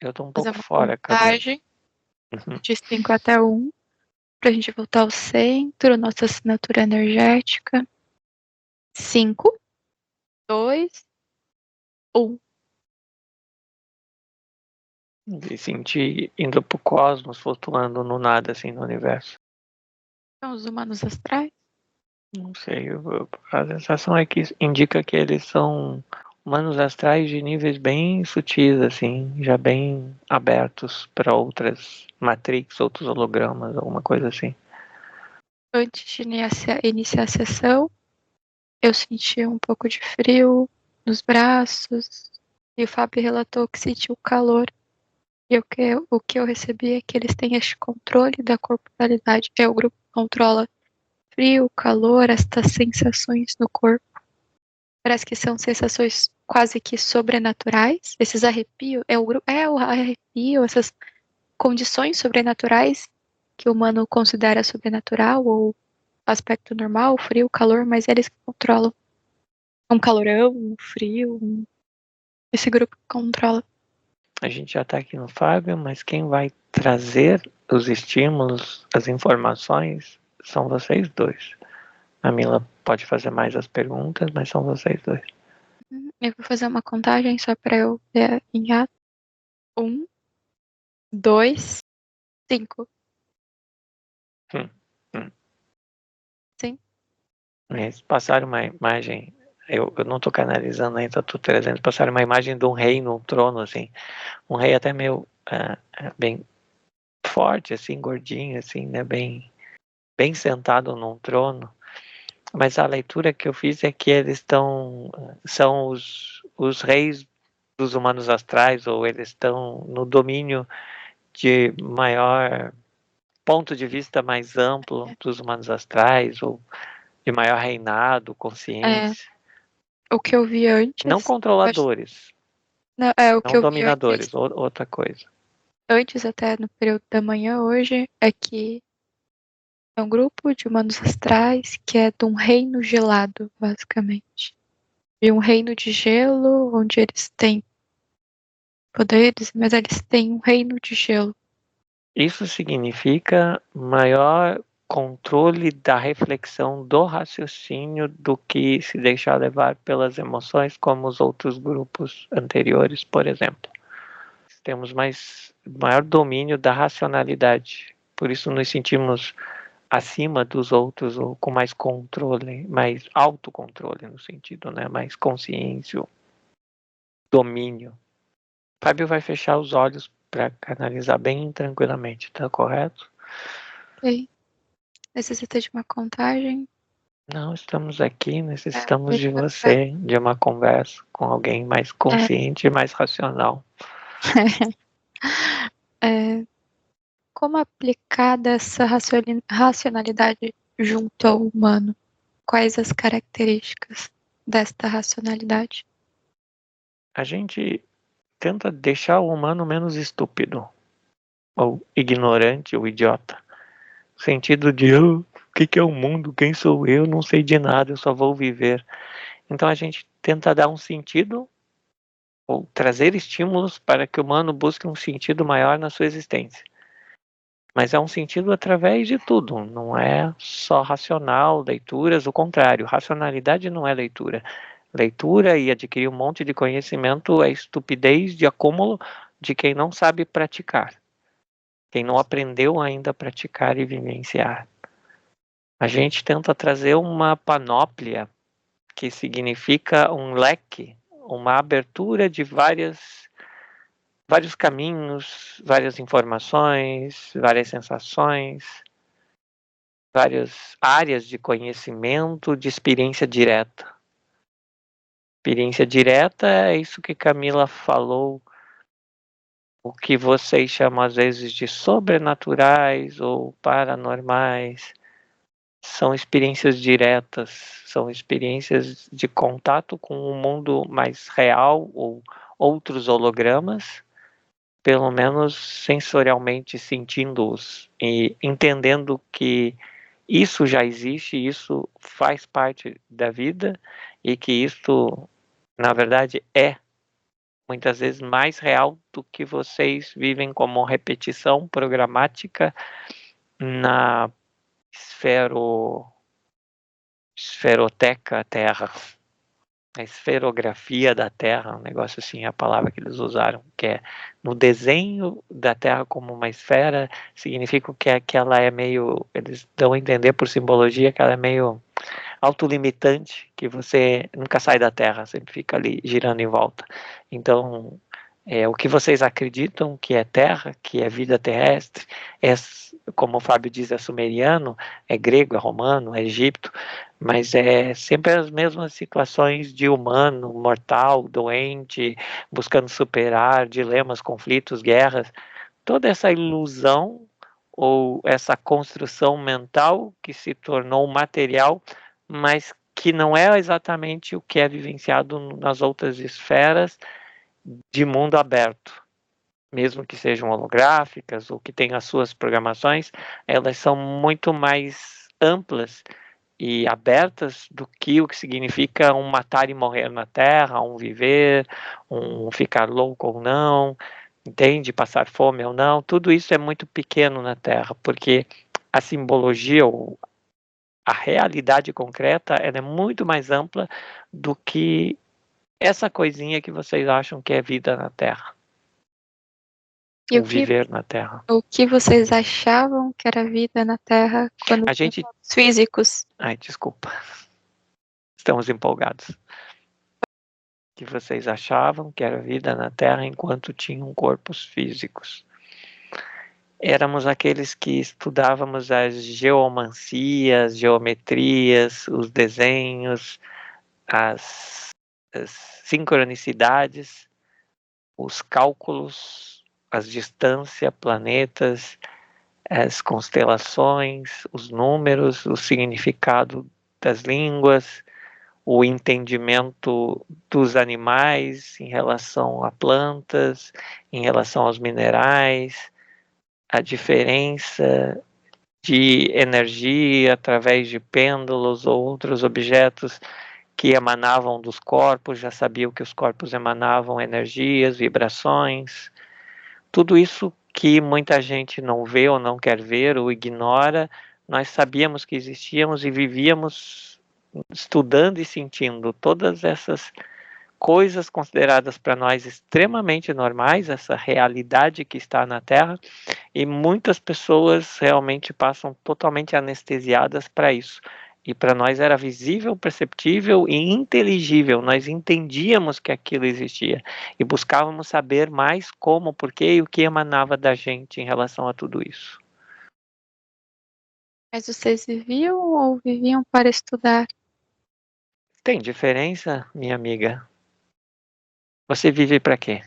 Eu tô um Fazer pouco uma fora, Camila. contagem Uhum. de 5 até 1, pra gente voltar ao centro, nossa assinatura energética. 5, 2, 1. E sentir indo pro cosmos, flutuando no nada, assim, no universo. São os humanos astrais? Não sei, a sensação é que indica que eles são humanos astrais de níveis bem sutis, assim, já bem abertos para outras matrix, outros hologramas, alguma coisa assim. Antes de iniciar a sessão, eu senti um pouco de frio nos braços. E o Fábio relatou que sentiu calor. E o que eu recebi é que eles têm este controle da corporalidade. O grupo controla frio, calor, estas sensações no corpo. Parece que são sensações quase que sobrenaturais. Esses arrepios, o arrepio, essas condições sobrenaturais que o humano considera sobrenatural ou aspecto normal, frio, calor, mas eles que controlam. Um calorão, um frio, esse grupo que controla. A gente já está aqui no Fábio, mas quem vai trazer os estímulos, as informações, são vocês dois. A Mila pode fazer mais as perguntas, mas são vocês dois. Eu vou fazer uma contagem só para eu ver em ato. 1, 2, 5. Hum, hum. Sim. Mas passaram uma imagem, eu não estou canalizando ainda, estou trazendo, passaram uma imagem de um rei num trono, assim, um rei até meio bem forte, assim, gordinho, assim, né, bem sentado num trono. Mas a leitura que eu fiz é que eles são os reis dos humanos astrais, ou eles estão no domínio de maior ponto de vista mais amplo dos humanos astrais, ou de maior reinado, É, consciência. o que eu vi Não antes. controladores, Não, o que não eu vi antes, dominadores, outra coisa. antes até no período da manhã hoje, é que é um grupo de humanos astrais que é de um reino gelado, basicamente. De um reino de gelo, onde eles têm poderes, mas eles têm um reino de gelo. Isso significa maior controle da reflexão do raciocínio do que se deixar levar pelas emoções, como os outros grupos anteriores, por exemplo. Temos maior domínio da racionalidade. Por isso nos sentimos acima dos outros ou com mais controle, mais autocontrole no sentido, né? Mais consciência, domínio. Fábio vai fechar os olhos para canalizar bem tranquilamente, tá correto? Ok. Necessita de uma contagem. Não estamos aqui, É, necessitamos de deixa- é, você, de uma conversa com alguém mais é, consciente e mais racional. é, como aplicada essa racionalidade junto ao humano? Quais as características desta racionalidade? A gente tenta deixar o humano menos estúpido, ou ignorante, ou idiota. No sentido de, o que é o mundo? Quem sou eu? Não sei de nada, eu só vou viver. Então a gente tenta dar um sentido, ou trazer estímulos para que o humano busque um sentido maior na sua existência. Mas é um sentido através de tudo, não é só racional, leituras, o contrário, racionalidade não é leitura. Leitura e adquirir um monte de conhecimento é estupidez de acúmulo de quem não sabe praticar, quem não aprendeu ainda a praticar e vivenciar. A gente tenta trazer uma panóplia, que significa um leque, uma abertura de vários caminhos, várias informações, várias sensações, várias áreas de conhecimento, de experiência direta. Experiência direta é isso que Camila falou, o que vocês chamam às vezes de sobrenaturais ou paranormais. São experiências diretas, são experiências de contato com o mundo mais real ou outros hologramas, pelo menos sensorialmente sentindo-os e entendendo que isso já existe, isso faz parte da vida e que isso, na verdade, é muitas vezes mais real do que vocês vivem como repetição programática na esferoteca Terra, a esferografia da Terra, um negócio assim, a palavra que eles usaram, que é no desenho da Terra como uma esfera, significa que ela é meio, eles dão a entender por simbologia que ela é meio autolimitante, que você nunca sai da Terra, sempre fica ali girando em volta. Então, o que vocês acreditam que é Terra, que é vida terrestre, é, como o Fábio diz, é sumeriano, é grego, é romano, é egípcio, mas é sempre as mesmas situações de humano, mortal, doente, buscando superar dilemas, conflitos, guerras, toda essa ilusão ou essa construção mental que se tornou material, mas que não é exatamente o que é vivenciado nas outras esferas de mundo aberto. Mesmo que sejam holográficas ou que tenham as suas programações, elas são muito mais amplas e abertas do que o que significa um matar e morrer na Terra, um viver, um ficar louco ou não, entende? Passar fome ou não, tudo isso é muito pequeno na Terra, porque a simbologia ou a realidade concreta ela é muito mais ampla do que essa coisinha que vocês acham que é vida na Terra, E ou viver na Terra. o que vocês achavam que era vida na Terra quando A tinham gente... corpos físicos? Ai, desculpa. Estamos empolgados. Que vocês achavam que era vida na Terra enquanto tinham corpos físicos. Éramos aqueles que estudávamos as geomancias, geometrias, os desenhos, as sincronicidades, os cálculos, as distâncias, planetas, as constelações, os números, o significado das línguas, o entendimento dos animais em relação a plantas, em relação aos minerais, a diferença de energia através de pêndulos ou outros objetos que emanavam dos corpos, já sabia que os corpos emanavam energias, vibrações, tudo isso que muita gente não vê ou não quer ver ou ignora, nós sabíamos que existíamos e vivíamos estudando e sentindo todas essas coisas consideradas para nós extremamente normais, essa realidade que está na Terra, e muitas pessoas realmente passam totalmente anestesiadas para isso. E para nós era visível, perceptível e inteligível. Nós entendíamos que aquilo existia e buscávamos saber mais como, porquê e o que emanava da gente em relação a tudo isso. Mas vocês viviam ou viviam para estudar? Tem diferença, minha amiga? Você vive para quê?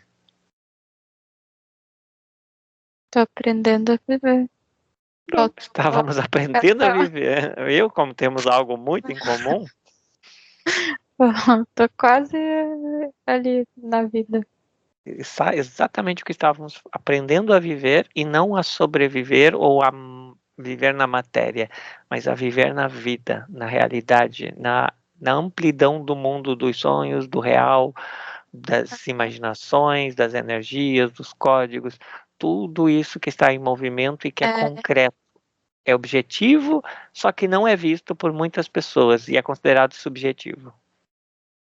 Tô aprendendo a viver. Estávamos aprendendo a viver. Eu, como temos algo muito em comum, Tô quase ali na vida. exatamente o que estávamos aprendendo a viver e não a sobreviver ou a viver na matéria, mas a viver na vida, na realidade, na amplidão do mundo dos sonhos, do real, das imaginações, das energias, dos códigos, tudo isso que está em movimento e que é É, concreto. É objetivo, só que não é visto por muitas pessoas e é considerado subjetivo.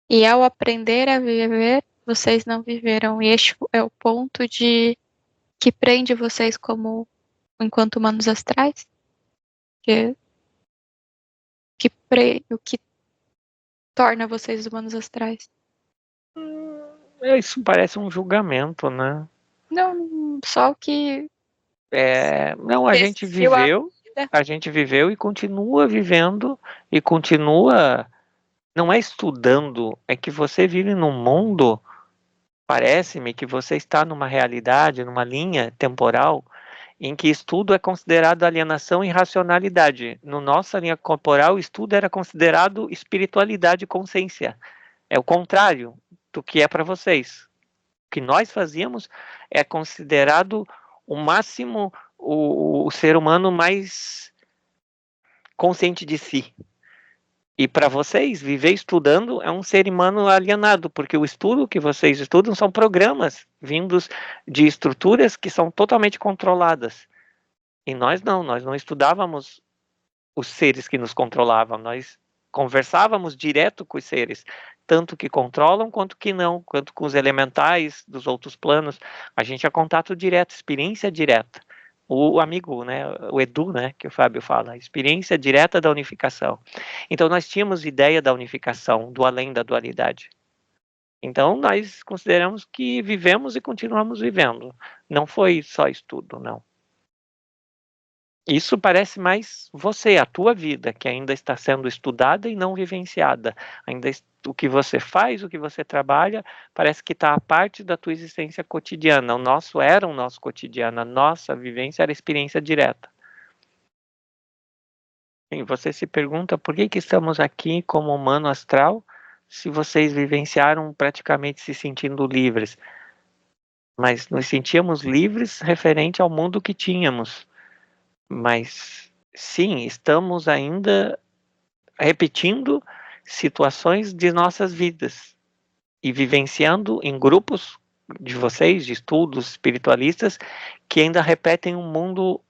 e ao aprender a viver, vocês não viveram. E este é o ponto de que prende vocês como enquanto humanos astrais? Que, o que torna vocês humanos astrais? Isso parece um julgamento, né? Não, só o que Não, existiu a vida. a gente viveu e continua vivendo e continua, não é estudando, é que você vive num mundo, parece-me que você está numa realidade, numa linha temporal, em que estudo é considerado alienação e racionalidade. No nossa linha corporal, estudo era considerado espiritualidade e consciência. É o contrário do que é para vocês. O que nós fazíamos é considerado o máximo o ser humano mais consciente de si. E para vocês, viver estudando é um ser humano alienado, porque o estudo que vocês estudam são programas vindos de estruturas que são totalmente controladas. E nós não estudávamos os seres que nos controlavam, nós conversávamos direto com os seres, tanto que controlam quanto que não, quanto com os elementais dos outros planos. A gente tinha contato direto, experiência direta. O amigo, né, o Edu, né, que o Fábio fala, experiência direta da unificação. Então nós tínhamos ideia da unificação, do além da dualidade. Então nós consideramos que vivemos e continuamos vivendo. Não foi só estudo, não. Isso parece mais você, a tua vida, que ainda está sendo estudada e não vivenciada. Ainda o que você faz, o que você trabalha, parece que está a parte da tua existência cotidiana. O nosso era o nosso cotidiano, a nossa vivência era a experiência direta. E você se pergunta por que estamos aqui como humano astral, se vocês vivenciaram praticamente se sentindo livres. Mas nos sentíamos livres referente ao mundo que tínhamos. Mas sim, estamos ainda repetindo situações de nossas vidas e vivenciando em grupos de vocês, de estudos espiritualistas, que ainda repetem um mundo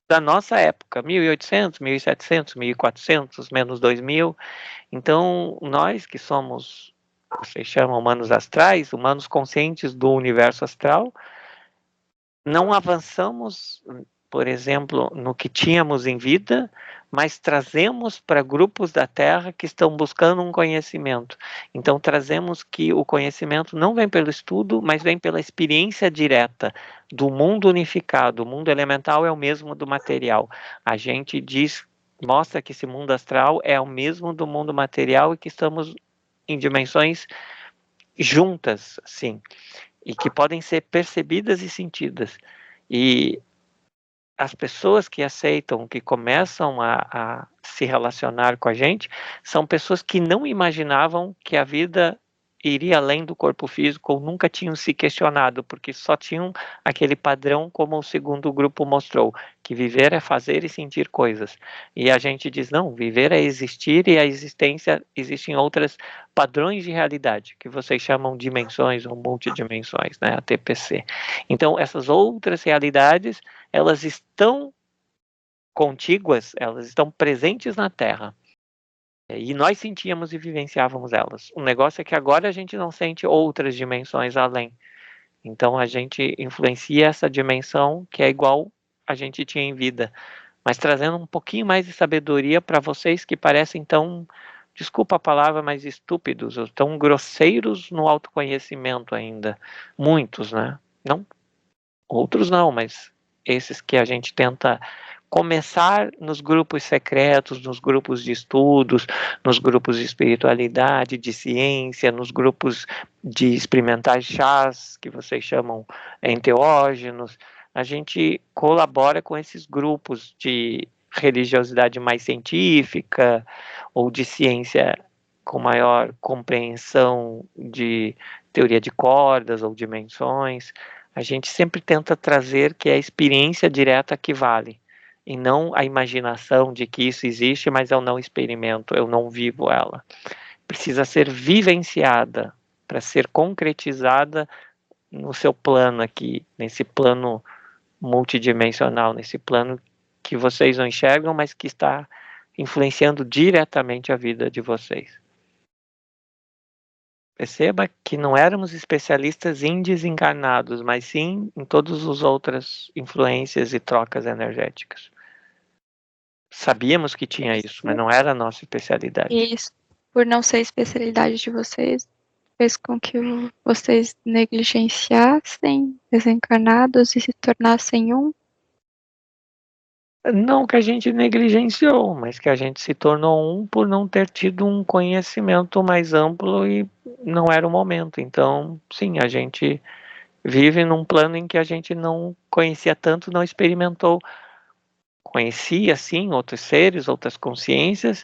da nossa época, 1800, 1700, 1400, menos 2000. Então, nós que somos, vocês chamam humanos astrais, humanos conscientes do universo astral, não avançamos, por exemplo, no que tínhamos em vida, mas trazemos para grupos da Terra que estão buscando um conhecimento. Então, trazemos que o conhecimento não vem pelo estudo, mas vem pela experiência direta do mundo unificado. O mundo elemental é o mesmo do material. A gente diz, mostra que esse mundo astral é o mesmo do mundo material e que estamos em dimensões juntas, sim, e que podem ser percebidas e sentidas. E as pessoas que aceitam, que começam a se relacionar com a gente, são pessoas que não imaginavam que a vida iria além do corpo físico ou nunca tinham se questionado, porque só tinham aquele padrão, como o segundo grupo mostrou, que viver é fazer e sentir coisas. E a gente diz, não, viver é existir e a existência existem outras padrões de realidade, que vocês chamam dimensões ou multidimensões, né, a TPC. Então, essas outras realidades, elas estão contíguas, elas estão presentes na Terra. E nós sentíamos e vivenciávamos elas. O negócio é que agora a gente não sente outras dimensões além. Então a gente influencia essa dimensão que é igual a gente tinha em vida, mas trazendo um pouquinho mais de sabedoria para vocês que parecem tão, desculpa a palavra, mas estúpidos, ou tão grosseiros no autoconhecimento ainda. Muitos, né? Não, outros não, mas esses que a gente tenta começar nos grupos secretos, nos grupos de estudos, nos grupos de espiritualidade, de ciência, nos grupos de experimentar chás, que vocês chamam enteógenos. A gente colabora com esses grupos de religiosidade mais científica ou de ciência com maior compreensão de teoria de cordas ou dimensões. A gente sempre tenta trazer que é a experiência direta que vale e não a imaginação de que isso existe, mas eu não experimento, eu não vivo ela. Precisa ser vivenciada para ser concretizada no seu plano aqui, nesse plano multidimensional, nesse plano que vocês não enxergam, mas que está influenciando diretamente a vida de vocês. Perceba que não éramos especialistas em desencarnados, mas sim em todas as outras influências e trocas energéticas. Sabíamos que tinha isso, mas não era a nossa especialidade. E isso, por não ser especialidade de vocês, fez com que vocês negligenciassem desencarnados e se tornassem um? Não que a gente negligenciou, mas que a gente se tornou um por não ter tido um conhecimento mais amplo e não era o momento. Então, sim, a gente vive num plano em que a gente não conhecia tanto, não experimentou. Conhecia, sim, outros seres, outras consciências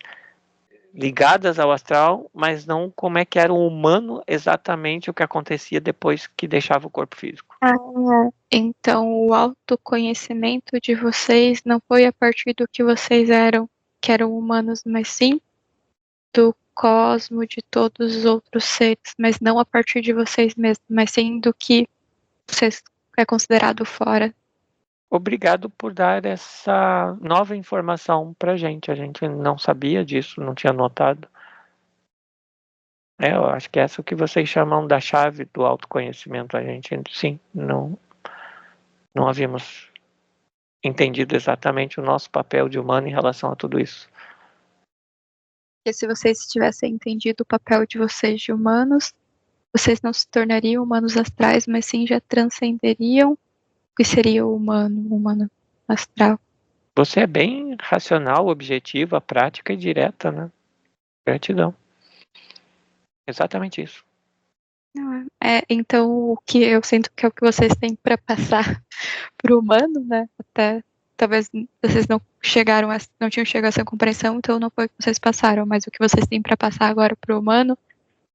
ligadas ao astral, mas não como é que era o humano exatamente o que acontecia depois que deixava o corpo físico. Então o autoconhecimento de vocês não foi a partir do que vocês eram, que eram humanos, mas sim do cosmo, de todos os outros seres, mas não a partir de vocês mesmos, mas sim do que vocês é considerado fora. Obrigado por dar essa nova informação pra gente. A gente não sabia disso, não tinha notado. Eu acho que essa é o que vocês chamam da chave do autoconhecimento. A gente, sim, não havíamos entendido exatamente o nosso papel de humano em relação a tudo isso. Porque se vocês tivessem entendido o papel de vocês de humanos, vocês não se tornariam humanos astrais, mas sim já transcenderiam o que seria o humano astral. Você é bem racional, objetiva, prática e direta, né? Gratidão. Exatamente isso. Então, o que eu sinto que é o que vocês têm para passar para o humano, né? Até talvez vocês não tinham chegado a essa compreensão, então não foi o que vocês passaram, mas o que vocês têm para passar agora para o humano,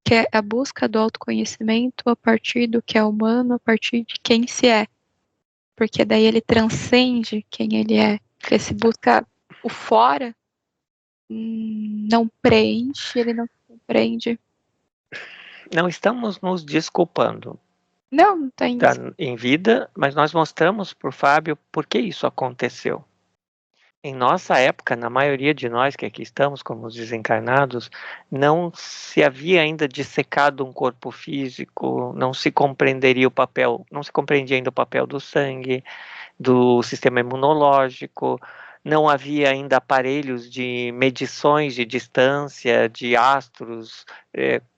que é a busca do autoconhecimento a partir do que é humano, a partir de quem se é. Porque daí ele transcende quem ele é. Porque se busca o fora, não preenche, ele não compreende. Não estamos nos desculpando. Não tem Tá isso. em vida, mas nós mostramos para o Fábio por que isso aconteceu. Em nossa época, na maioria de nós que aqui estamos como os desencarnados, não se havia ainda dissecado um corpo físico, não se compreendia ainda o papel do sangue, do sistema imunológico, não havia ainda aparelhos de medições de distância, de astros,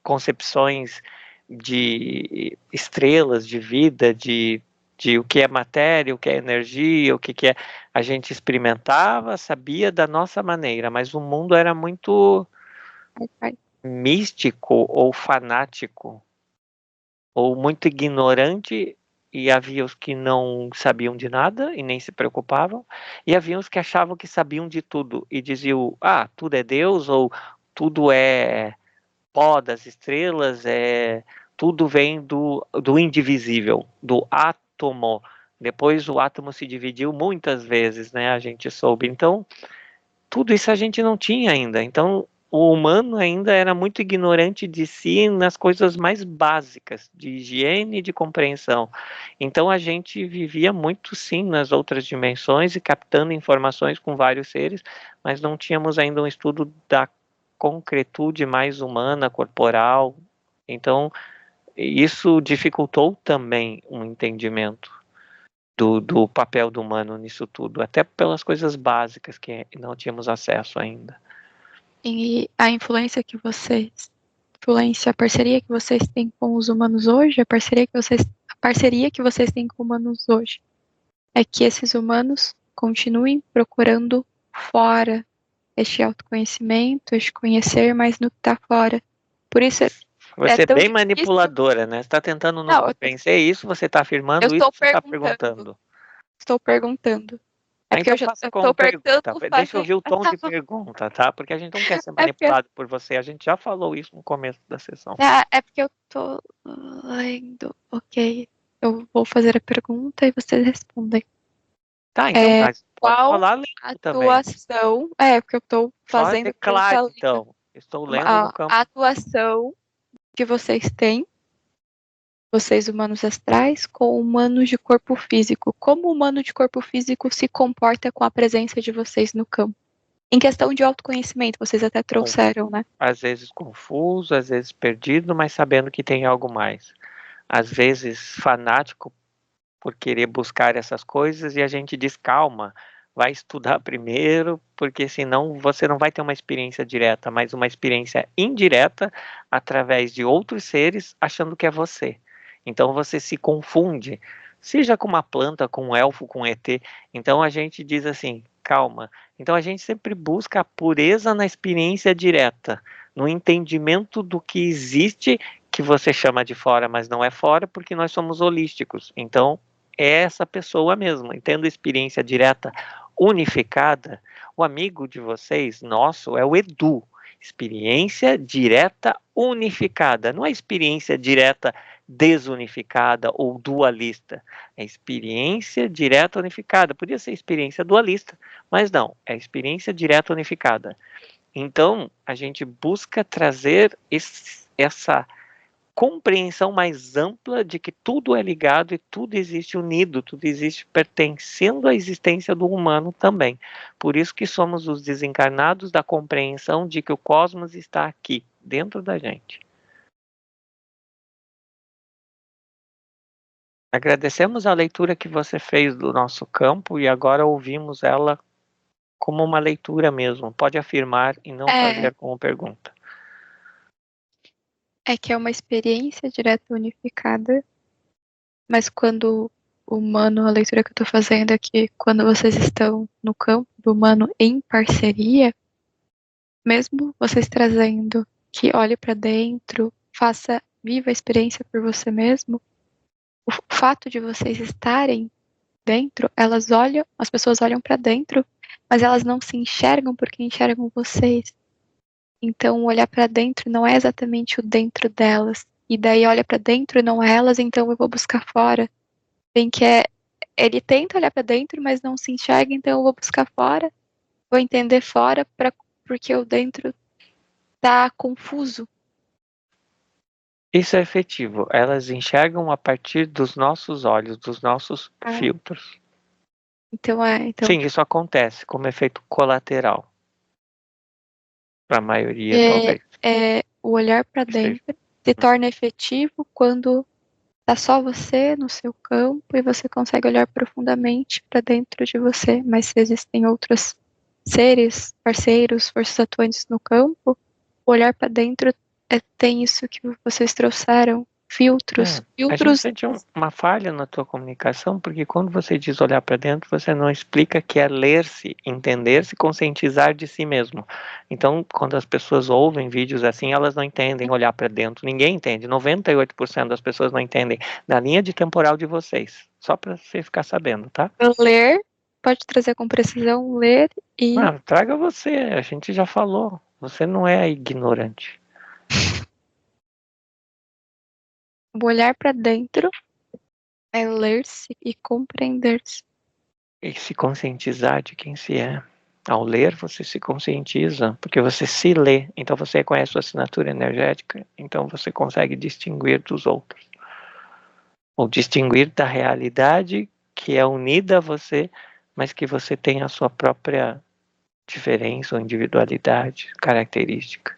concepções de estrelas, de vida, de o que é matéria, o que é energia, o que é. A gente experimentava, sabia da nossa maneira, mas o mundo era muito místico ou fanático, ou muito ignorante, e havia os que não sabiam de nada e nem se preocupavam, e havia os que achavam que sabiam de tudo e diziam, tudo é Deus, ou tudo é pó das estrelas, tudo vem do indivisível, do átomo. Depois o átomo se dividiu muitas vezes, né? A gente soube. Então, tudo isso a gente não tinha ainda. Então, o humano ainda era muito ignorante de si nas coisas mais básicas, de higiene e de compreensão. Então, a gente vivia muito, sim, nas outras dimensões e captando informações com vários seres, mas não tínhamos ainda um estudo da concretude mais humana, corporal. Então, isso dificultou também um entendimento do papel do humano nisso tudo, até pelas coisas básicas que não tínhamos acesso ainda. E a a parceria que vocês têm com os humanos hoje, a parceria que vocês têm com humanos hoje, é que esses humanos continuem procurando fora este autoconhecimento, este conhecer mais no que está fora. Por isso é Você é tão bem difícil. manipuladora, né? Você está tentando nos Não, convencer, isso você está eu afirmando, isso estou você está perguntando. perguntando. Estou perguntando. É porque Então eu já faça como estou pergunta. perguntando Deixa eu fazendo. ouvir o tom de pergunta, tá? Porque a gente não quer ser É porque, manipulado por você. A gente já falou isso no começo da sessão. é porque eu estou lendo. Ok. Eu vou fazer a pergunta e vocês respondem. Tá, então tá. Pode Qual falar lento também. atuação. É, porque eu estou Só fazendo declare, pergunta lenta. então. Estou lendo no A campo. atuação que vocês têm, vocês humanos astrais, com humanos de corpo físico. Como o humano de corpo físico se comporta com a presença de vocês no campo? Em questão de autoconhecimento, vocês até trouxeram, né? Às vezes confuso, às vezes perdido, mas sabendo que tem algo mais. Às vezes fanático por querer buscar essas coisas e a gente diz calma, vai estudar primeiro, porque senão você não vai ter uma experiência direta, mas uma experiência indireta através de outros seres achando que é você. Então você se confunde, seja com uma planta, com um elfo, com um ET. Então a gente diz assim, calma. Então a gente sempre busca a pureza na experiência direta, no entendimento do que existe, que você chama de fora, mas não é fora, porque nós somos holísticos. Então é essa pessoa mesmo, e tendo experiência direta unificada. O amigo de vocês, nosso, é o Edu. Experiência direta unificada, não é experiência direta desunificada ou dualista. É experiência direta unificada. Podia ser experiência dualista, mas não, é experiência direta unificada. Então, a gente busca trazer essa compreensão mais ampla de que tudo é ligado e tudo existe unido, tudo existe pertencendo à existência do humano também. Por isso que somos os desencarnados da compreensão de que o cosmos está aqui, dentro da gente. Agradecemos a leitura que você fez do nosso campo e agora ouvimos ela como uma leitura mesmo. Pode afirmar e não fazer como pergunta. É que é uma experiência direta unificada, mas quando o humano, a leitura que eu tô fazendo é que quando vocês estão no campo do humano em parceria, mesmo vocês trazendo que olhe para dentro, faça, viva a experiência por você mesmo, o fato de vocês estarem dentro, elas olham, as pessoas olham para dentro, mas elas não se enxergam porque enxergam vocês. Então, olhar para dentro não é exatamente o dentro delas. E daí olha para dentro e não é elas, então eu vou buscar fora. Bem que ele tenta olhar para dentro, mas não se enxerga, então eu vou buscar fora, vou entender fora porque o dentro tá confuso. Isso é efetivo. Elas enxergam a partir dos nossos olhos, dos nossos filtros. Então Sim, isso acontece como efeito colateral. Para a maioria, talvez. O olhar para dentro se torna efetivo quando tá só você no seu campo e você consegue olhar profundamente para dentro de você. Mas se existem outros seres, parceiros, forças atuantes no campo, o olhar para dentro tem isso que vocês trouxeram, filtros. A gente sente uma falha na tua comunicação, porque quando você diz olhar para dentro, você não explica que é ler-se, entender-se, conscientizar de si mesmo. Então, quando as pessoas ouvem vídeos assim, elas não entendem olhar para dentro. Ninguém entende. 98% das pessoas não entendem na linha de temporal de vocês. Só para você ficar sabendo, tá? Ler, pode trazer com precisão, ler e... traga você, a gente já falou. Você não é ignorante. O olhar para dentro é ler-se e compreender-se. E se conscientizar de quem se é. Ao ler, você se conscientiza, porque você se lê, então você reconhece sua assinatura energética, então você consegue distinguir dos outros. Ou distinguir da realidade que é unida a você, mas que você tem a sua própria diferença ou individualidade, característica.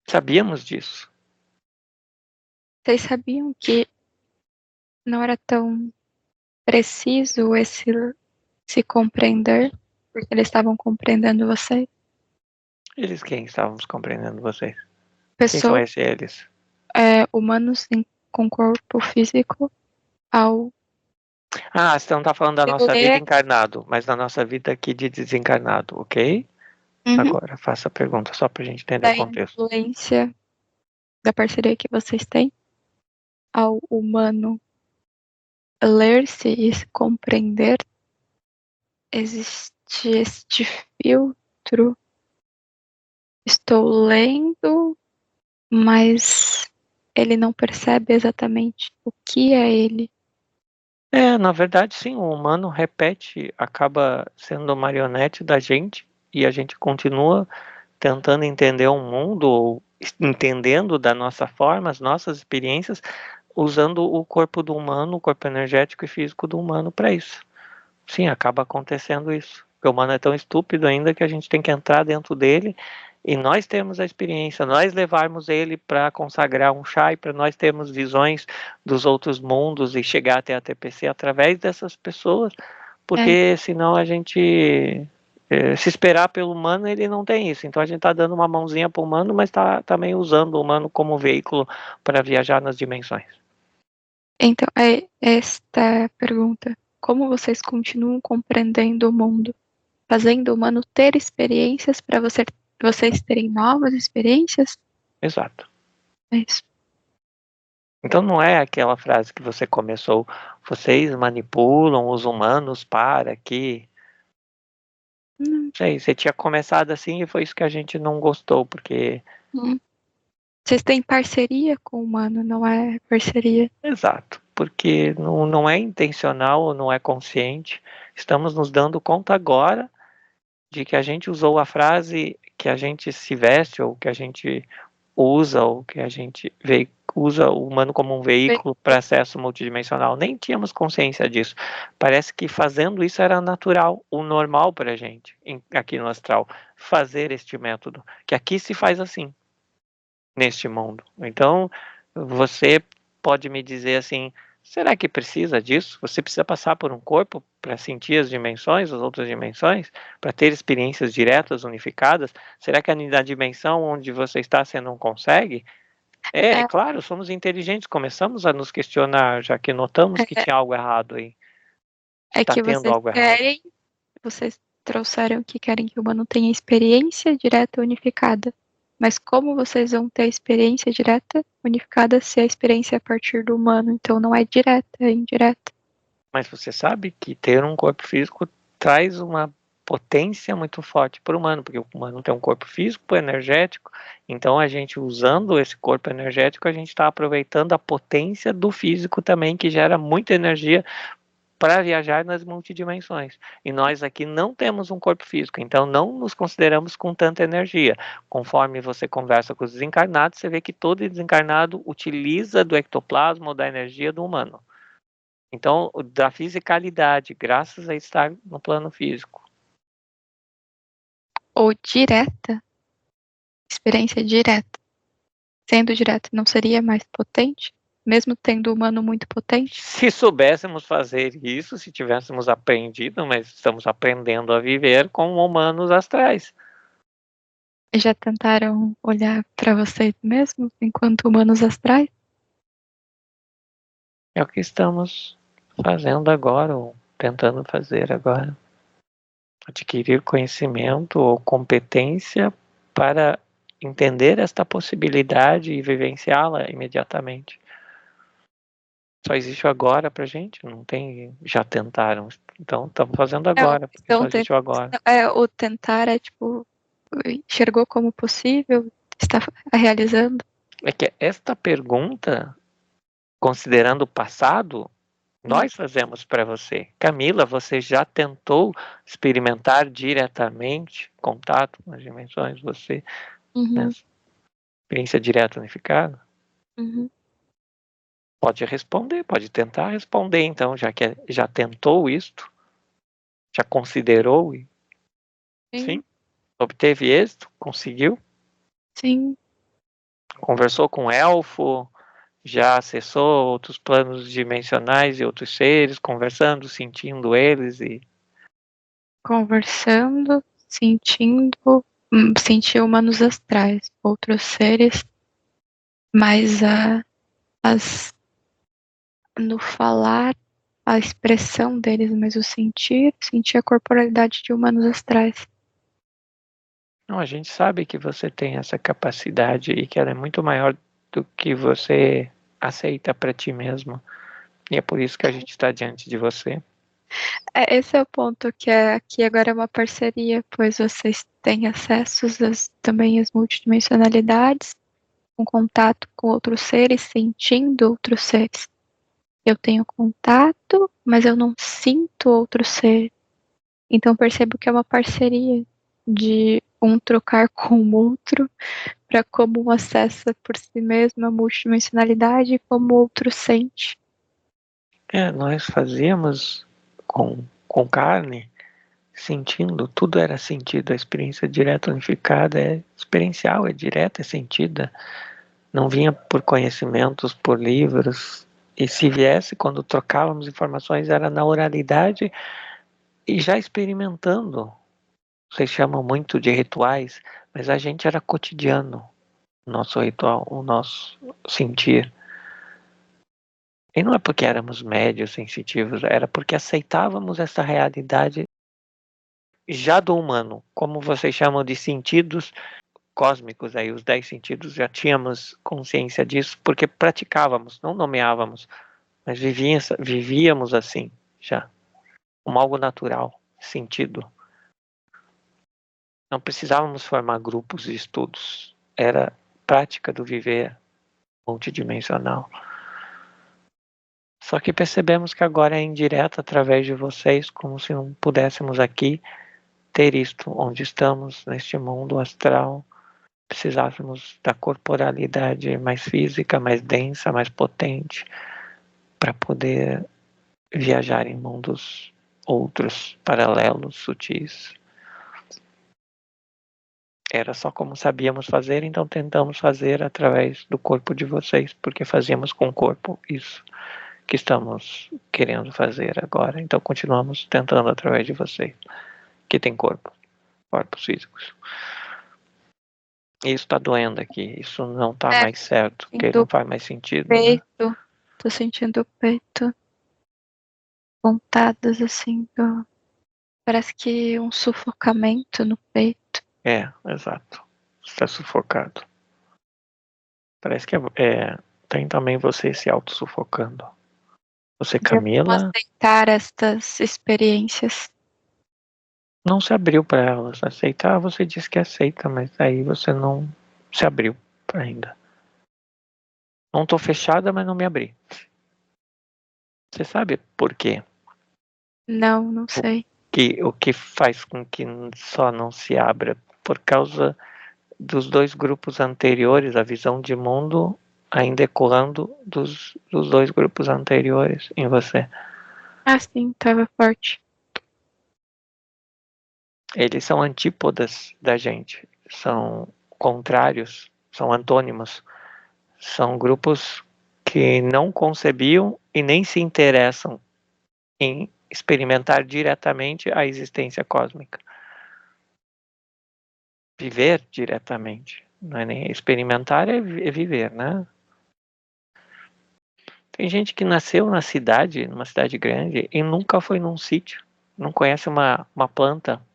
Sabíamos disso. Vocês sabiam que não era tão preciso esse se compreender, porque eles estavam compreendendo vocês? Eles quem estávamos compreendendo vocês? Quem são esses eles? Humanos com corpo físico ao... Você não está falando da nossa vida encarnado, mas da nossa vida aqui de desencarnado, ok? Agora, faça a pergunta só para a gente entender o contexto. Da influência da parceria que vocês têm ao humano ler-se e se compreender, existe este filtro. Estou lendo, mas ele não percebe exatamente o que é ele. Na verdade, sim, o humano repete, acaba sendo marionete da gente e a gente continua tentando entender o mundo, ou entendendo da nossa forma, as nossas experiências, usando o corpo do humano, o corpo energético e físico do humano para isso. Sim, acaba acontecendo isso. Porque o humano é tão estúpido ainda que a gente tem que entrar dentro dele e nós temos a experiência, nós levarmos ele para consagrar um chá e para nós termos visões dos outros mundos e chegar até a TPC através dessas pessoas, porque senão a gente se esperar pelo humano, ele não tem isso. Então a gente está dando uma mãozinha para o humano, mas está também usando o humano como veículo para viajar nas dimensões. Então, esta pergunta. Como vocês continuam compreendendo o mundo? Fazendo o humano ter experiências para vocês terem novas experiências? Exato. É isso. Então não é aquela frase que você começou, vocês manipulam os humanos para que... Não sei, você tinha começado assim e foi isso que a gente não gostou, porque... Vocês têm parceria com o humano, não é parceria. Exato, porque não é intencional ou não é consciente, estamos nos dando conta agora de que a gente usou a frase que a gente se veste, ou que a gente usa, ou que a gente usa o humano como um veículo para acesso multidimensional. Nem tínhamos consciência disso. Parece que fazendo isso era natural, o normal para a gente, aqui no astral, fazer este método, que aqui se faz assim, neste mundo. Então, você pode me dizer assim, será que precisa disso? Você precisa passar por um corpo para sentir as dimensões, as outras dimensões, para ter experiências diretas, unificadas? Será que na dimensão onde você está, você não consegue? É claro, somos inteligentes, começamos a nos questionar, já que notamos que tinha algo errado aí. É Está que tendo algo errado. vocês trouxeram que querem que o humano tenha experiência direta unificada. Mas como vocês vão ter experiência direta unificada se a experiência é a partir do humano? Então não é direta, é indireta. Mas você sabe que ter um corpo físico traz uma potência muito forte para o humano, porque o humano tem um corpo físico, energético, então a gente usando esse corpo energético, a gente está aproveitando a potência do físico também, que gera muita energia para viajar nas multidimensões. E nós aqui não temos um corpo físico, então não nos consideramos com tanta energia. Conforme você conversa com os desencarnados, você vê que todo desencarnado utiliza do ectoplasma ou da energia do humano. Então, da fisicalidade, graças a estar no plano físico. Ou direta, experiência direta. Sendo direta, não seria mais potente? Mesmo tendo o humano muito potente? Se soubéssemos fazer isso, se tivéssemos aprendido, mas estamos aprendendo a viver com humanos astrais. Já tentaram olhar para vocês mesmos enquanto humanos astrais? É o que estamos fazendo agora, ou tentando fazer agora. Adquirir conhecimento ou competência para entender esta possibilidade e vivenciá-la imediatamente. Só existe o agora pra gente, não tem já tentaram. Então estamos fazendo agora, porque só existe o agora. O tentar é tipo, enxergou como possível, está realizando. É que esta pergunta, considerando o passado, nós fazemos para você. Camila, você já tentou experimentar diretamente contato com as dimensões? Você, né, experiência direta unificada? Uhum. Pode responder, pode tentar responder, então, já que já tentou isto, já considerou e sim, obteve êxito, conseguiu, Sim. conversou com o elfo, já acessou outros planos dimensionais e outros seres, conversando, sentindo eles e Conversando, sentindo, sentir humanos astrais, outros seres, mas no falar, a expressão deles, mas o sentir a corporalidade de humanos astrais. não, a gente sabe que você tem essa capacidade e que ela é muito maior do que você aceita para ti mesmo. E é por isso que a gente está diante de você. Esse é o ponto que aqui agora é uma parceria, pois vocês têm acessos também às multidimensionalidades, com contato com outros seres, sentindo outros seres. Eu tenho contato, mas eu não sinto outro ser. Então percebo que é uma parceria de um trocar com o outro, para como um acessa por si mesmo a multidimensionalidade e como o outro sente. Nós fazíamos com carne, sentindo, tudo era sentido. A experiência direta unificada é experiencial, é direta, é sentida. Não vinha por conhecimentos, por livros. E se viesse, quando trocávamos informações, era na oralidade e já experimentando. Vocês chamam muito de rituais, mas a gente era cotidiano, o nosso ritual, o nosso sentir. E não é porque éramos médios, sensitivos, era porque aceitávamos essa realidade já do humano, como vocês chamam de sentidos cósmicos, aí os 10 sentidos, já tínhamos consciência disso, porque praticávamos, não nomeávamos, mas vivíamos assim, já, como algo natural, sentido. Não precisávamos formar grupos de estudos, era prática do viver multidimensional. Só que percebemos que agora é indireto através de vocês, como se não pudéssemos aqui ter isto onde estamos, neste mundo astral, precisássemos da corporalidade mais física, mais densa, mais potente, para poder viajar em mundos outros, paralelos, sutis. Era só como sabíamos fazer, então tentamos fazer através do corpo de vocês, porque fazíamos com o corpo isso que estamos querendo fazer agora. Então continuamos tentando através de vocês, que tem corpos físicos. Isso tá doendo aqui, isso não tá mais certo, porque não faz mais sentido, né? Tô sentindo o peito, pontadas assim, parece que um sufocamento no peito. É, exato. Está sufocado. Parece que tem também você se auto-sufocando. Você, Camila, Aceitar estas experiências. não se abriu para elas. Aceitar, você diz que aceita, mas aí você não se abriu ainda. Não tô fechada, mas não me abri. Você sabe por quê? Não sei. O que faz com que só não se abra? Por causa dos dois grupos anteriores, a visão de mundo ainda ecoando dos dois grupos anteriores em você. Ah, sim, tava forte. Eles são antípodas da gente, são contrários, são antônimos, são grupos que não concebiam e nem se interessam em experimentar diretamente a existência cósmica. Viver diretamente, não é nem experimentar, é viver, né? Tem gente que nasceu na cidade, numa cidade grande, e nunca foi num sítio, não conhece uma planta,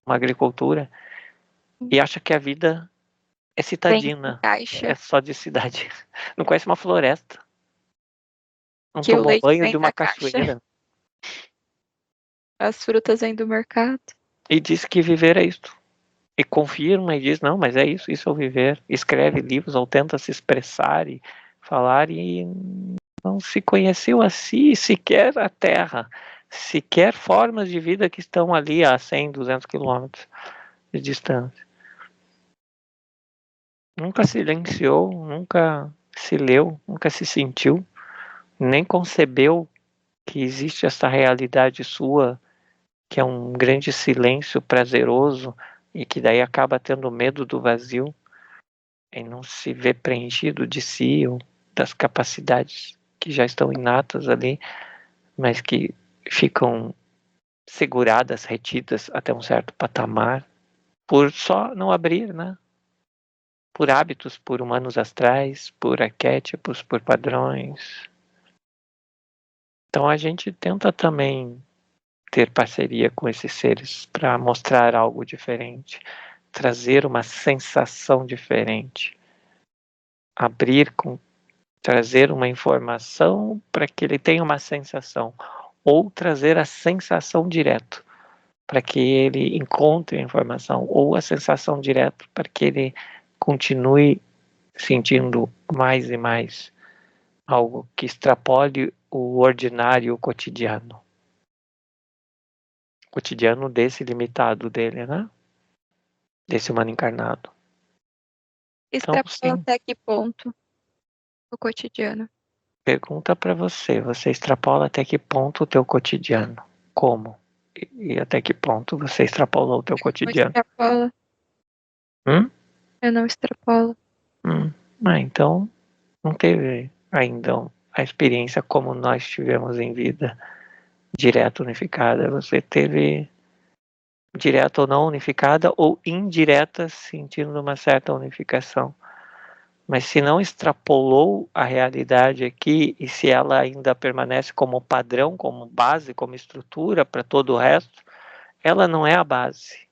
uma agricultura, e acha que a vida é citadina, é só de cidade. Não conhece uma floresta. Não Que o tomou leite banho vem de da uma caixa. cachoeira. As frutas vêm do mercado. E diz que viver é isto. E confirma e diz, não, mas é isso, isso é o viver. Escreve livros ou tenta se expressar e falar e não se conheceu a si, sequer a Terra, sequer formas de vida que estão ali a 100, 200 quilômetros de distância. Nunca silenciou, nunca se leu, nunca se sentiu, nem concebeu que existe essa realidade sua, que é um grande silêncio prazeroso e que daí acaba tendo medo do vazio e não se vê preenchido de si ou das capacidades que já estão inatas ali, mas que ficam seguradas, retidas até um certo patamar, por só não abrir, né? Por hábitos, por humanos astrais, por arquétipos, por padrões. Então a gente tenta também ter parceria com esses seres para mostrar algo diferente, trazer uma sensação diferente, abrir com trazer uma informação para que ele tenha uma sensação, ou trazer a sensação direto para que ele encontre a informação, ou a sensação direto para que ele continue sentindo mais e mais algo que extrapole o ordinário, o cotidiano. Cotidiano desse limitado dele, né? Desse humano encarnado. Então, Extrapola sim, até que ponto o cotidiano? pergunta para você. Você extrapola até que ponto o teu cotidiano? Como? E até que ponto você extrapolou o teu Não cotidiano? extrapola. Hum? Eu não extrapolo. Então, não teve ainda a experiência como nós tivemos em vida, direta, unificada. Você teve direta ou não unificada, ou indireta, sentindo uma certa unificação. Mas se não extrapolou a realidade aqui, e se ela ainda permanece como padrão, como base, como estrutura para todo o resto, ela não é a base.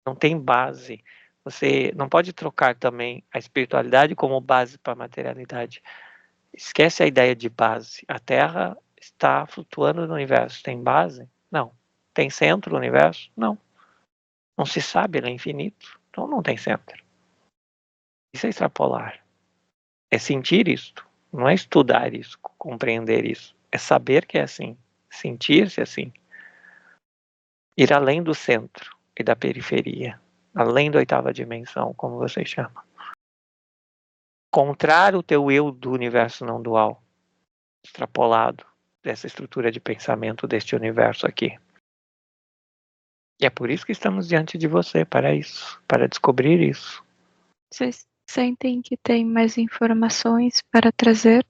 Não tem base. Você não pode trocar também a espiritualidade como base para a materialidade. Esquece a ideia de base. A Terra está flutuando no universo. Tem base? Não. Tem centro no universo? Não. Não se sabe, ele é infinito. Então não tem centro. Isso é extrapolar. É sentir isto. Não é estudar isso, compreender isso. É saber que é assim. Sentir-se assim. Ir além do centro. e da periferia, além da 8ª dimensão, como você chama. Encontrar o teu eu do universo não dual, extrapolado dessa estrutura de pensamento deste universo aqui. E é por isso que estamos diante de você, para isso, para descobrir isso. Vocês sentem que tem mais informações para trazer?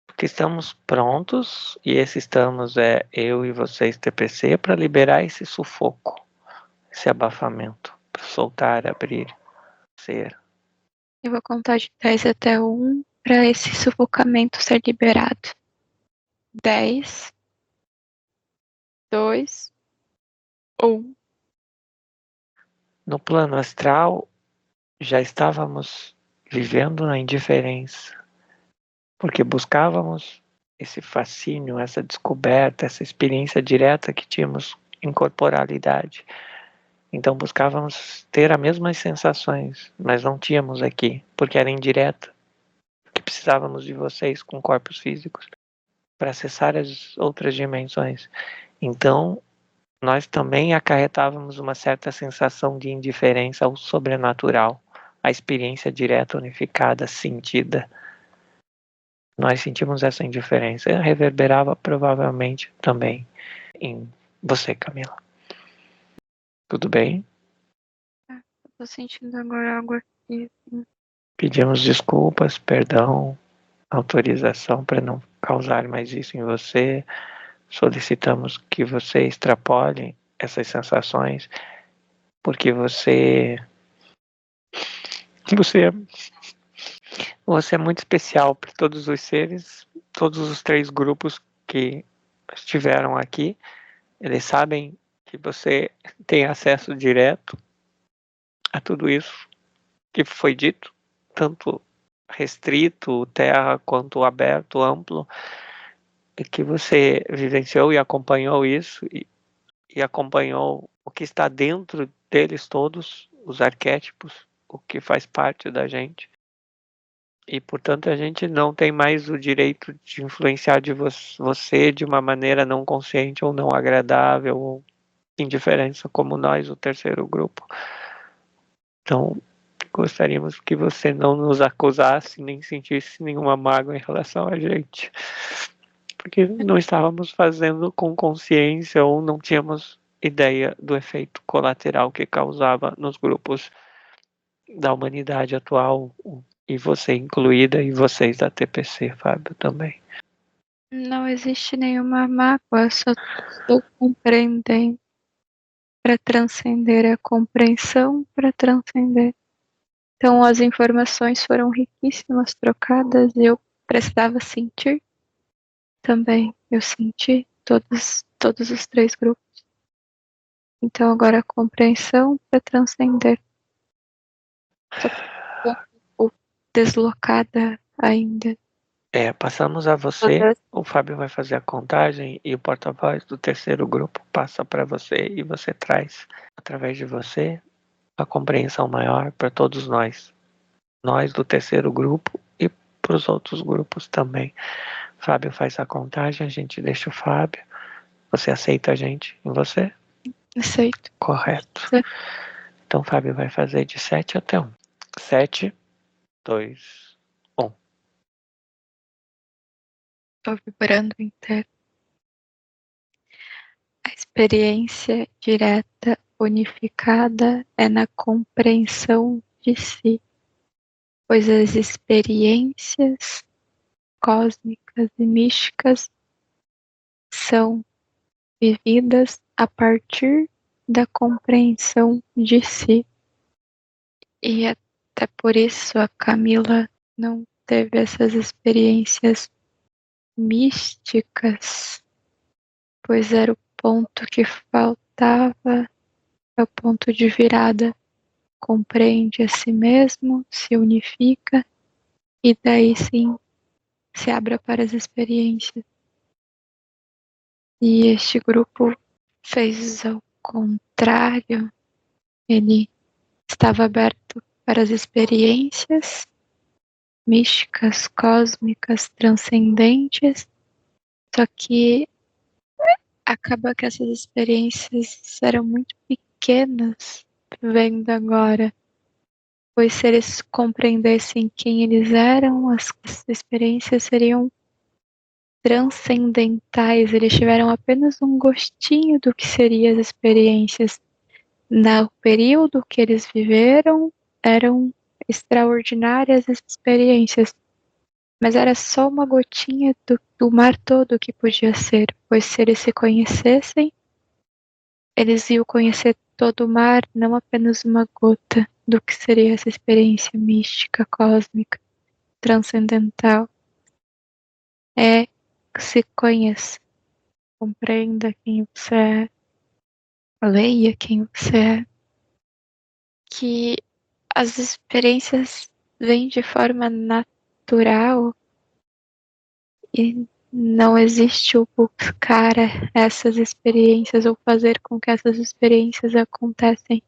Porque estamos prontos, e esse estamos é eu e vocês, TPC, para liberar esse sufoco, esse abafamento, para soltar, abrir, ser. Eu vou contar de 10 até 1 para esse sufocamento ser liberado. 10, 2, 1. No plano astral, já estávamos vivendo na indiferença, porque buscávamos esse fascínio, essa descoberta, essa experiência direta que tínhamos em corporalidade. Então buscávamos ter as mesmas sensações, mas não tínhamos aqui, porque era indireta, porque precisávamos de vocês com corpos físicos para acessar as outras dimensões. Então, nós também acarretávamos uma certa sensação de indiferença ao sobrenatural, à experiência direta, unificada, sentida. Nós sentimos essa indiferença. Reverberava provavelmente também em você, Camila. Tudo bem? Tô sentindo agora algo aqui. Pedimos desculpas, perdão, autorização para não causar mais isso em você. Solicitamos que você extrapole essas sensações, porque você é muito especial para todos os seres, todos os 3 grupos que estiveram aqui. Eles sabem que você tem acesso direto a tudo isso que foi dito, tanto restrito, terra, quanto aberto, amplo, e que você vivenciou e acompanhou isso e acompanhou o que está dentro deles todos, os arquétipos, o que faz parte da gente. E, portanto, a gente não tem mais o direito de influenciar de você de uma maneira não consciente ou não agradável ou indiferença, como nós, o 3º grupo. Então, gostaríamos que você não nos acusasse nem sentisse nenhuma mágoa em relação a gente, porque não estávamos fazendo com consciência ou não tínhamos ideia do efeito colateral que causava nos grupos da humanidade atual, e você incluída, e vocês da TPC, Fábio, também. Não existe nenhuma mágoa, só estou compreendendo. Para transcender a compreensão, para transcender. Então as informações foram riquíssimas, trocadas, e eu precisava sentir também. Eu senti todos os 3 grupos. Então agora a compreensão para transcender. Só que estou um pouco deslocada ainda. Passamos a você, o Fábio vai fazer a contagem e o porta-voz do 3º grupo passa para você e você traz, através de você, a compreensão maior para todos nós do 3º grupo e para os outros grupos também. Fábio faz a contagem, a gente deixa o Fábio. Você aceita a gente em você? Aceito. Correto. Então, Fábio vai fazer de 7 até 1. 7, 2, 1. Estou vibrando inteiro. A experiência direta, unificada, é na compreensão de si, pois as experiências cósmicas e místicas são vividas a partir da compreensão de si. E até por isso a Camila não teve essas experiências místicas, pois era o ponto que faltava, é o ponto de virada. Compreende a si mesmo, se unifica e daí sim se abra para as experiências. E este grupo fez ao contrário, ele estava aberto para as experiências místicas, cósmicas, transcendentes, só que acaba que essas experiências eram muito pequenas vendo agora, pois se eles compreendessem quem eles eram, as experiências seriam transcendentais, eles tiveram apenas um gostinho do que seriam as experiências. No período que eles viveram, eram extraordinárias as experiências, mas era só uma gotinha do mar todo que podia ser, pois se eles se conhecessem, eles iam conhecer todo o mar, não apenas uma gota do que seria essa experiência mística, cósmica, transcendental. É que se conheça, compreenda quem você é, leia quem você é, que as experiências vêm de forma natural e não existe o buscar essas experiências ou fazer com que essas experiências acontecem.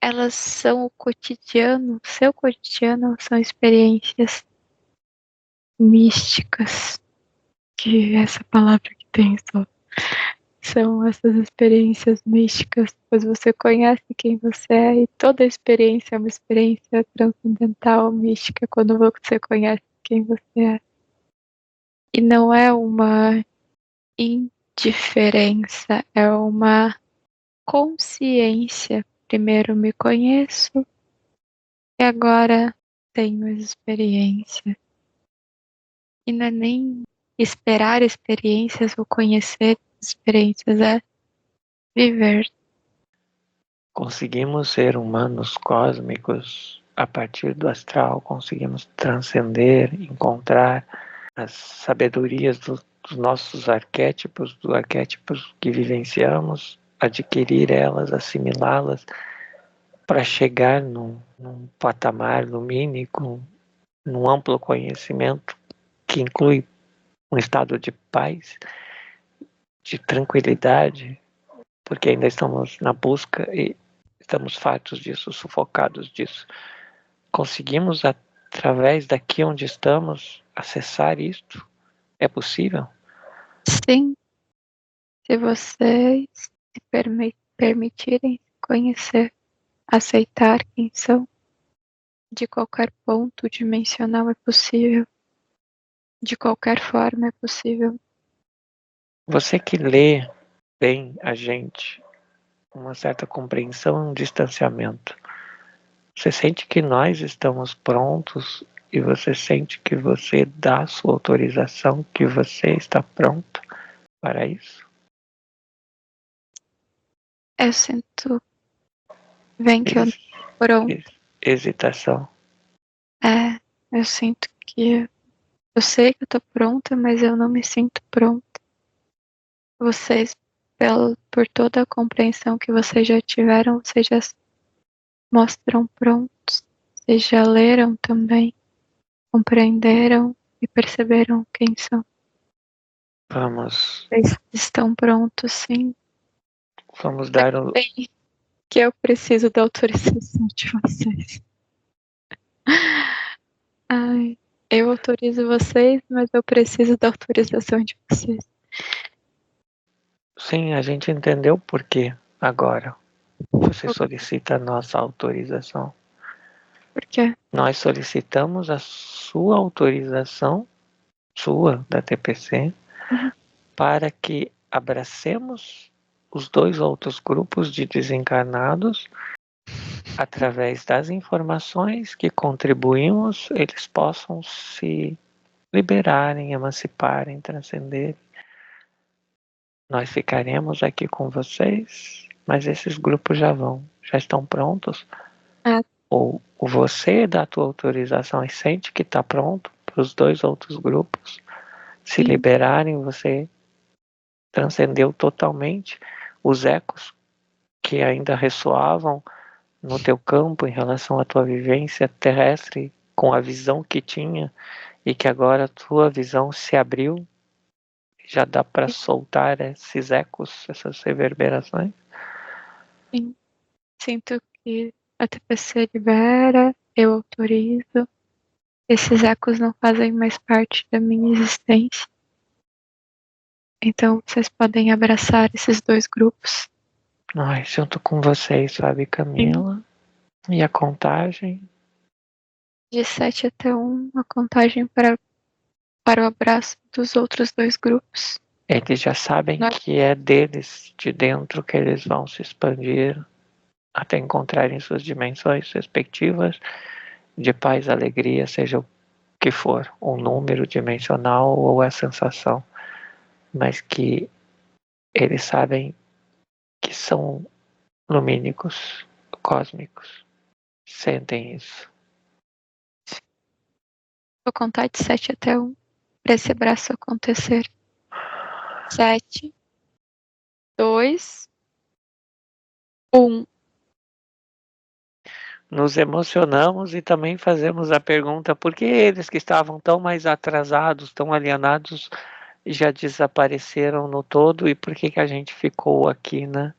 Elas são o cotidiano, seu cotidiano são experiências místicas, que essa palavra que tem só. São essas experiências místicas, pois você conhece quem você é e toda experiência é uma experiência transcendental, mística, quando você conhece quem você é. E não é uma indiferença, é uma consciência. Primeiro me conheço e agora tenho experiência. E não é nem esperar experiências ou conhecer experiências, é viver. Conseguimos ser humanos cósmicos a partir do astral, conseguimos transcender, encontrar as sabedorias dos nossos arquétipos, dos arquétipos que vivenciamos, adquirir elas, assimilá-las, para chegar num patamar lumínico, num amplo conhecimento que inclui um estado de paz, de tranquilidade, porque ainda estamos na busca e estamos fartos disso, sufocados disso. Conseguimos, através daqui onde estamos, acessar isto? É possível? Sim, se vocês se permitirem conhecer, aceitar quem são, de qualquer ponto dimensional é possível, de qualquer forma é possível. Você que lê bem a gente, uma certa compreensão e um distanciamento, você sente que nós estamos prontos e você sente que você dá a sua autorização, que você está pronto para isso? Eu sinto, vem que eu não tô pronto. Hesitação. Eu sinto que eu sei que eu tô pronta, mas eu não me sinto pronta. Vocês, por toda a compreensão que vocês já tiveram, vocês já mostram prontos. Vocês já leram também, compreenderam e perceberam quem são. Vamos Vocês estão prontos, sim. dar o. Bem, que eu preciso da autorização de vocês. Ai, eu autorizo vocês, mas eu preciso da autorização de vocês. Sim, a gente entendeu por quê agora. Você solicita a nossa autorização. Por quê? Nós solicitamos a sua autorização, sua, da TPC, Uhum. para que abracemos os dois outros grupos de desencarnados através das informações que contribuímos, eles possam se liberarem, emanciparem, transcenderem. Nós ficaremos aqui com vocês, mas esses grupos já estão prontos. Ah, Ou você dá a tua autorização e sente que está pronto para os dois outros grupos se sim. liberarem, você transcendeu totalmente os ecos que ainda ressoavam no teu campo em relação à tua vivência terrestre, com a visão que tinha, e que agora a tua visão se abriu, já dá para soltar esses ecos, essas reverberações. Sim. Sinto que a TPC libera, eu autorizo. Esses ecos não fazem mais parte da minha existência. Então vocês podem abraçar esses dois grupos. Ai, junto com vocês, sabe, Camila? E a contagem? De 7 até 1, a contagem para o abraço dos outros 2 grupos. Eles já sabem que é deles, de dentro, que eles vão se expandir até encontrarem suas dimensões respectivas de paz, alegria, seja o que for, um número dimensional ou a sensação, mas que eles sabem que são lumínicos, cósmicos, sentem isso. Vou contar de 7 até 1 para esse abraço acontecer. 7, 2, 1. Nos emocionamos e também fazemos a pergunta por que eles que estavam tão mais atrasados, tão alienados, já desapareceram no todo e por que que a gente ficou aqui, né?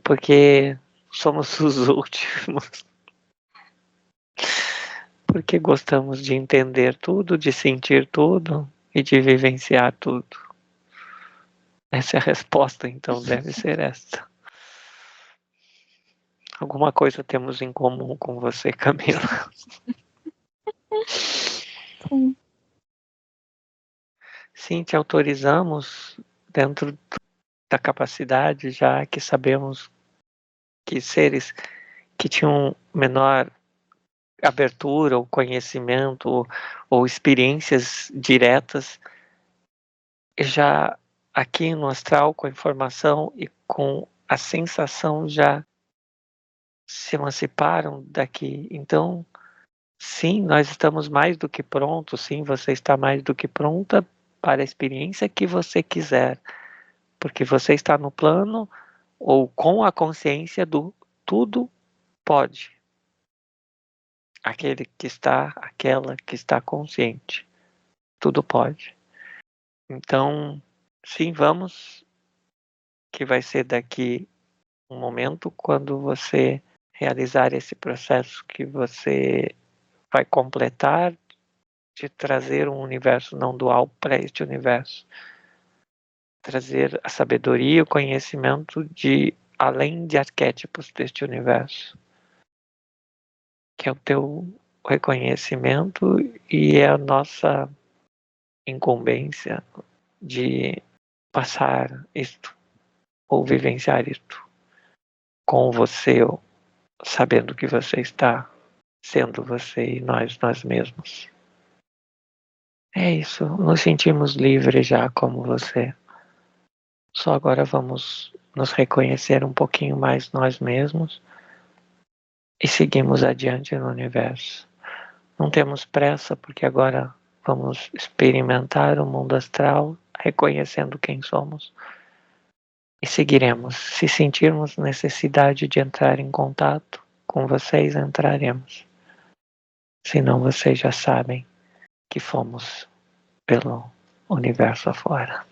Porque somos os últimos. Porque gostamos de entender tudo, de sentir tudo e de vivenciar tudo. Essa é a resposta, então deve ser essa. Alguma coisa temos em comum com você, Camila. Sim. Sim, te autorizamos dentro da capacidade, já que sabemos que seres que tinham menor abertura ou conhecimento ou experiências diretas, já aqui no astral, com a informação e com a sensação, já se emanciparam daqui. Então, sim, nós estamos mais do que prontos, sim, você está mais do que pronta para a experiência que você quiser, porque você está no plano ou com a consciência do tudo pode. Aquele que está, aquela que está consciente, tudo pode. Então, sim, vamos, que vai ser daqui um momento quando você realizar esse processo que você vai completar de trazer um universo não dual para este universo. Trazer a sabedoria e o conhecimento de além de arquétipos deste universo. Que é o teu reconhecimento e é a nossa incumbência de passar isto ou vivenciar isto com você, sabendo que você está sendo você e nós mesmos. É isso, nos sentimos livres já como você. Só agora vamos nos reconhecer um pouquinho mais nós mesmos e seguimos adiante no universo. Não temos pressa porque agora vamos experimentar o mundo astral, reconhecendo quem somos. E seguiremos. Se sentirmos necessidade de entrar em contato com vocês, entraremos. Senão vocês já sabem que fomos pelo universo afora.